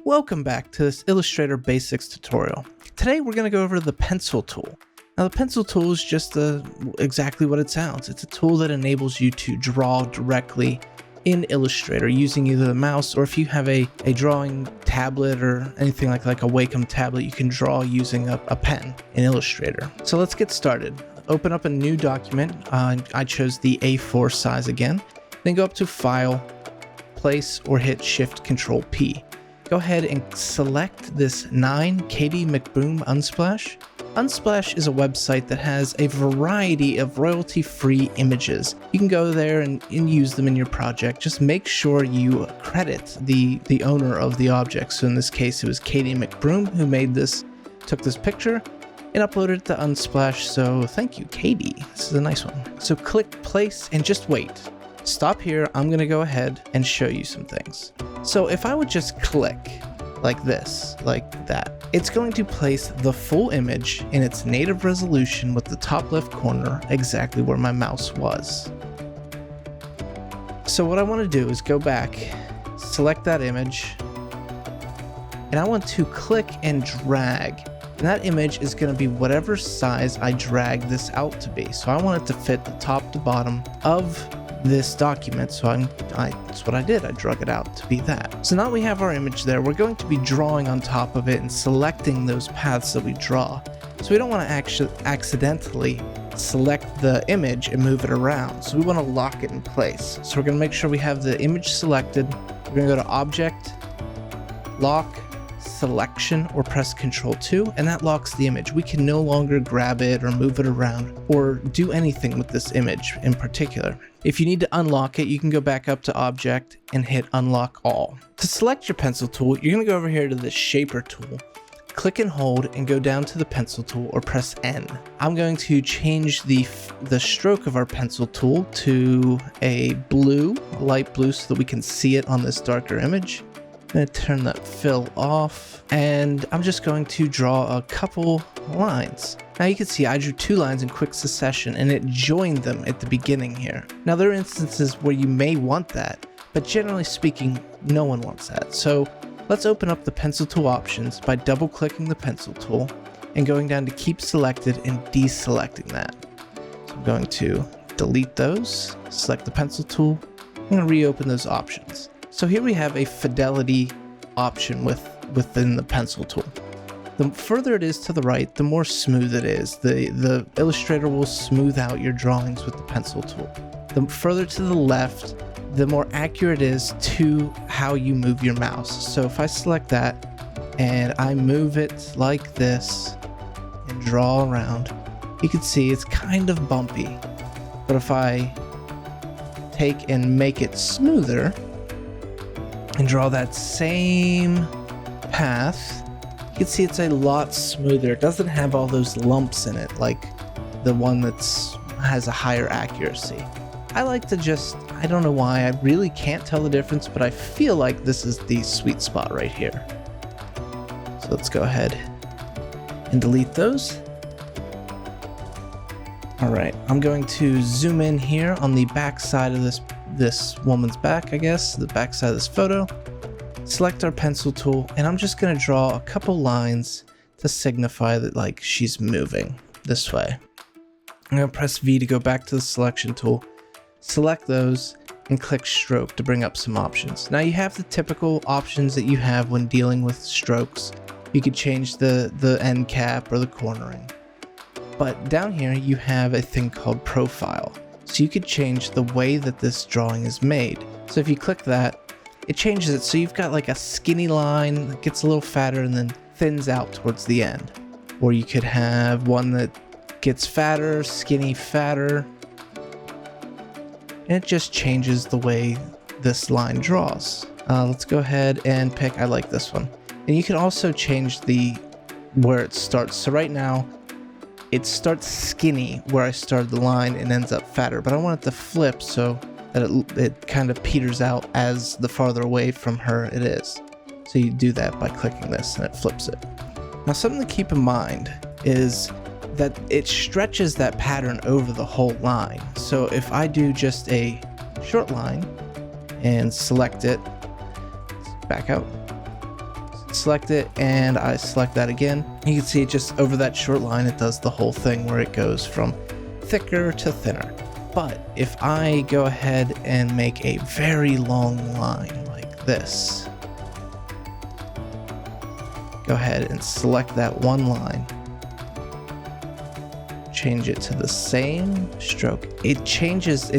Welcome back to this Illustrator Basics tutorial. Today we're going to go over the pencil tool. Now the pencil tool is just exactly what it sounds. It's a tool that enables you to draw directly in Illustrator using either the mouse, or if you have a drawing tablet or anything like a Wacom tablet, you can draw using a pen in Illustrator. So let's get started. Open up a new document. I chose the A4 size again. Then go up to File, Place, or hit Shift Control P. Go ahead and select this 9 Katie McBoom Unsplash. Unsplash is a website that has a variety of royalty-free images. You can go there and use them in your project. Just make sure you credit the owner of the object. So in this case, it was Katie McBroom who took this picture and uploaded it to Unsplash. So thank you, Katie. This is a nice one. So click place and just wait. Stop here. I'm going to go ahead and show you some things. So if I would just click like this, like that, it's going to place the full image in its native resolution with the top left corner exactly where my mouse was. So what I want to do is go back, select that image, and I want to click and drag. And that image is going to be whatever size I drag this out to be. So I want it to fit the top to bottom of this document, so that's what I did. I drug it out to be that. So now we have our image there. We're going to be drawing on top of it and selecting those paths that we draw. So we don't want to actually accidentally select the image and move it around. So we want to lock it in place. So we're going to make sure we have the image selected. We're going to go to Object, Lock, Selection, or press Ctrl 2, and that locks the image. We can no longer grab it or move it around or do anything with this image in particular. If you need to unlock it, you can go back up to Object and hit Unlock All. To select your pencil tool, you're going to go over here to the Shaper tool, click and hold, and go down to the pencil tool or press N. I'm going to change the stroke of our pencil tool to a light blue, so that we can see it on this darker image. I'm going to turn that fill off, and I'm just going to draw a couple lines. Now you can see I drew 2 lines in quick succession, and it joined them at the beginning here. Now there are instances where you may want that, but generally speaking, no one wants that. So let's open up the pencil tool options by double clicking the pencil tool and going down to keep selected and deselecting that. So I'm going to delete those, select the pencil tool, I'm going to reopen those options. So here we have a fidelity option within the pencil tool. The further it is to the right, the more smooth it is. The Illustrator will smooth out your drawings with the pencil tool. The further to the left, the more accurate it is to how you move your mouse. So if I select that and I move it like this and draw around, you can see it's kind of bumpy. But if I take and make it smoother and draw that same path, you can see it's a lot smoother. It doesn't have all those lumps in it like the one has a higher accuracy. I like to I don't know why, I really can't tell the difference, but I feel like this is the sweet spot right here. So let's go ahead and delete those. Alright, I'm going to zoom in here on the back side of this woman's back, I guess, the back side of this photo. Select our pencil tool, and I'm just going to draw a couple lines to signify that she's moving this way. I'm going to press V to go back to the selection tool, select those, and click stroke to bring up some options. Now you have the typical options that you have when dealing with strokes. You could change the end cap or the cornering. But down here you have a thing called profile. So you could change the way that this drawing is made. So if you click that, it changes it so you've got a skinny line that gets a little fatter and then thins out towards the end. Or you could have one that gets fatter, skinny, fatter. And it just changes the way this line draws. Let's go ahead and pick, I like this one. And you can also change where it starts. So right now, it starts skinny where I started the line and ends up fatter, but I want it to flip so that it kind of peters out as the farther away from her it is. So you do that by clicking this and it flips it. Now something to keep in mind is that it stretches that pattern over the whole line. So if I do just a short line and select it, back out, select it, and I select that again. You can see it just over that short line, it does the whole thing where it goes from thicker to thinner. But if I go ahead and make a very long line like this, go ahead and select that one line, change it to the same stroke. It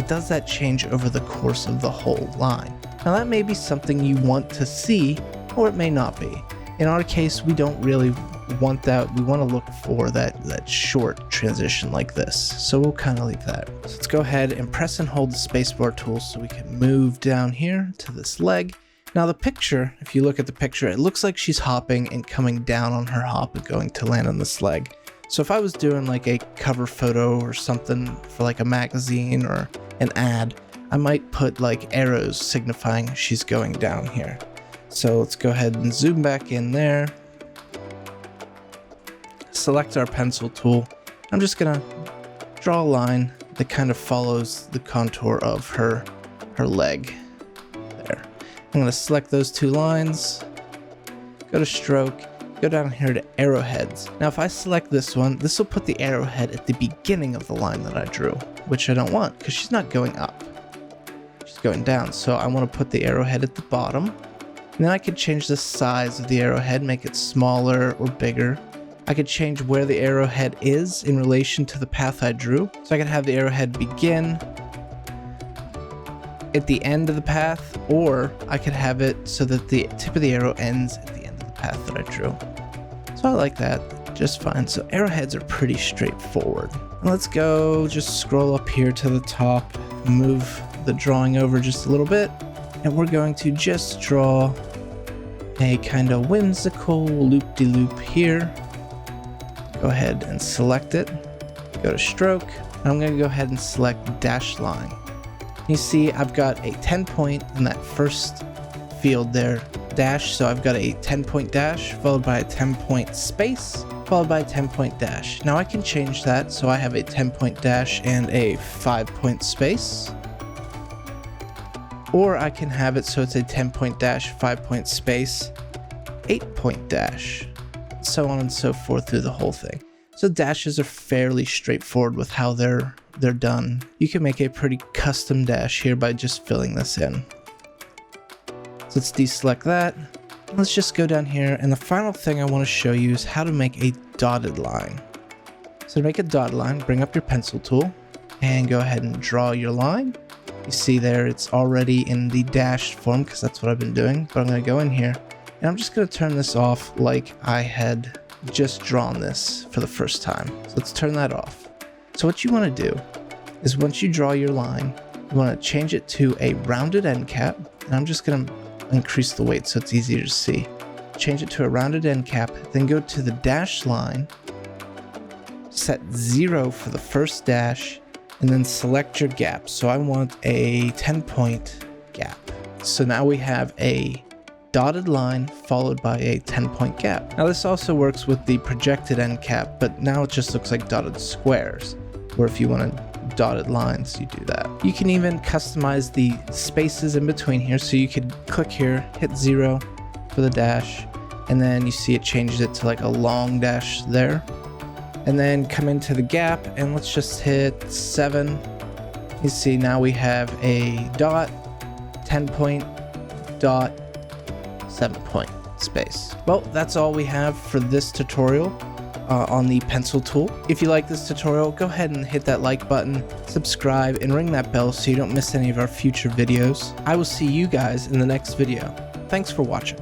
does that change over the course of the whole line. Now that may be something you want to see, or it may not be. In our case, we don't really want that. We want to look for that short transition like this. So we'll kind of leave that. So let's go ahead and press and hold the spacebar tool so we can move down here to this leg. Now the picture, if you look at the picture, it looks like she's hopping and coming down on her hop and going to land on this leg. So if I was doing like a cover photo or something for like a magazine or an ad, I might put like arrows signifying she's going down here. So let's go ahead and zoom back in there. Select our pencil tool. I'm just gonna draw a line that kind of follows the contour of her leg. There. I'm gonna select those two lines, go to stroke, go down here to arrowheads. Now if I select this one, this will put the arrowhead at the beginning of the line that I drew, which I don't want because she's not going up. She's going down. So I want to put the arrowhead at the bottom. And then I could change the size of the arrowhead, make it smaller or bigger. I could change where the arrowhead is in relation to the path I drew. So I could have the arrowhead begin at the end of the path, or I could have it so that the tip of the arrow ends at the end of the path that I drew. So I like that just fine. So arrowheads are pretty straightforward. Let's go just scroll up here to the top, move the drawing over just a little bit, and we're going to just draw a kind of whimsical loop-de-loop here. Go ahead and select it, go to stroke, and I'm going to go ahead and select dash line. You see I've got a 10 point in that first field there, dash, so I've got a 10 point dash followed by a 10 point space followed by a 10 point dash. Now I can change that so I have a 10 point dash and a 5 point space, or I can have it so it's a 10 point dash, 5 point space, 8 point dash, so on and so forth through the whole thing. So dashes are fairly straightforward with how they're done. You can make a pretty custom dash here by just filling this in. So let's deselect that. Let's just go down here, and the final thing I want to show you is how to make a dotted line. So to make a dotted line, bring up your pencil tool and go ahead and draw your line. You see there it's already in the dashed form because that's what I've been doing, but I'm going to go in here and I'm just going to turn this off like I had just drawn this for the first time. So let's turn that off. So what you want to do is once you draw your line, you want to change it to a rounded end cap, and I'm just going to increase the weight so it's easier to see. Change it to a rounded end cap, then go to the dash line, set 0 for the first dash, and then select your gap. So I want a 10 point gap. So now we have a dotted line followed by a 10 point gap. Now this also works with the projected end cap, but now it just looks like dotted squares, where if you wanted dotted lines, you do that. You can even customize the spaces in between here, so you could click here, hit 0 for the dash, and then you see it changes it to like a long dash there, and then come into the gap and let's just hit 7. You see now we have a dot, 10 point, dot, 7 point space. Well, that's all we have for this tutorial on the pencil tool. If you like this tutorial, go ahead and hit that like button, subscribe, and ring that bell so you don't miss any of our future videos. I will see you guys in the next video. Thanks for watching.